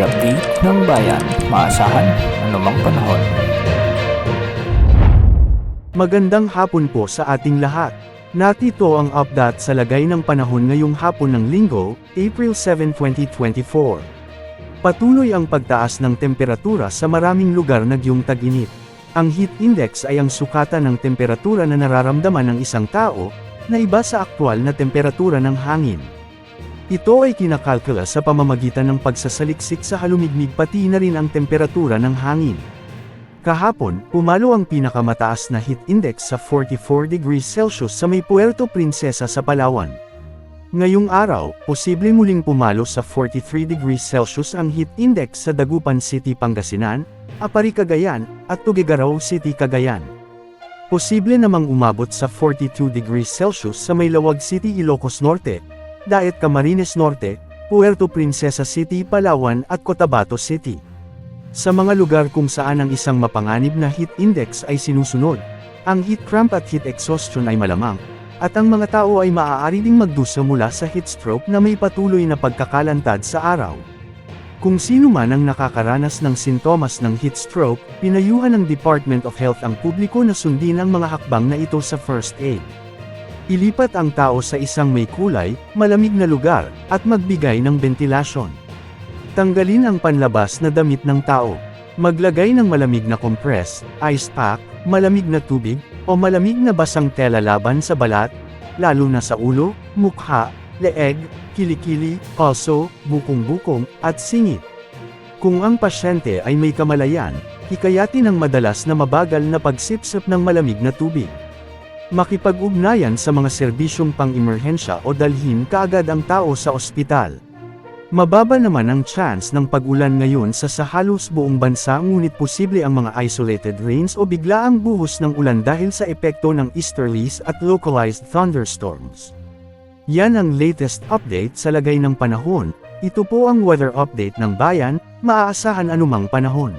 update ng bayan, maasahan anumang panahon. Magandang hapon po sa ating lahat. Narito ang update sa lagay ng panahon ngayong hapon ng Linggo, April 7, 2024. Patuloy ang pagtaas ng temperatura sa maraming lugar nagyong tag-init. Ang heat index ay ang sukatan ng temperatura na nararamdaman ng isang tao, na iba sa aktwal na temperatura ng hangin. Ito ay kinakalkula sa pamamagitan ng pagsasaliksik sa halumigmig pati na rin ang temperatura ng hangin. Kahapon, pumalo ang pinakamataas na heat index sa 44 degrees Celsius sa may Puerto Princesa sa Palawan. Ngayong araw, posible muling pumalo sa 43 degrees Celsius ang heat index sa Dagupan City, Pangasinan, Apari, Cagayan, at Tuguegarao City, Cagayan. Posible namang umabot sa 42 degrees Celsius sa may Lawag City, Ilocos Norte, Daet Camarines Norte, Puerto Princesa City, Palawan at Cotabato City. Sa mga lugar kung saan ang isang mapanganib na heat index ay sinusunod, ang heat cramp at heat exhaustion ay malamang, at ang mga tao ay maaari ding magdusa mula sa heat stroke na may patuloy na pagkakalantad sa araw. Kung sino man ang nakakaranas ng sintomas ng heat stroke, pinayuhan ng Department of Health ang publiko na sundin ang mga hakbang na ito sa first aid. Ilipat ang tao sa isang may kulay, malamig na lugar, at magbigay ng ventilasyon. Tanggalin ang panlabas na damit ng tao. Maglagay ng malamig na compress, ice pack, malamig na tubig, o malamig na basang tela laban sa balat, lalo na sa ulo, mukha, leeg, kilikili, palso, bukong-bukong, at singit. Kung ang pasyente ay may kamalayan, hikayatin ang madalas na mabagal na pagsipsip ng malamig na tubig. Makipag-ugnayan sa mga serbisyong pang-emerhensya o dalhin kaagad ang tao sa ospital. Mababa naman ang chance ng pag-ulan ngayon sa halos buong bansa, ngunit posible ang mga isolated rains o biglaang buhos ng ulan dahil sa epekto ng easterlies at localized thunderstorms. Yan ang latest update sa lagay ng panahon. Ito po ang weather update ng bayan, maaasahan anumang panahon.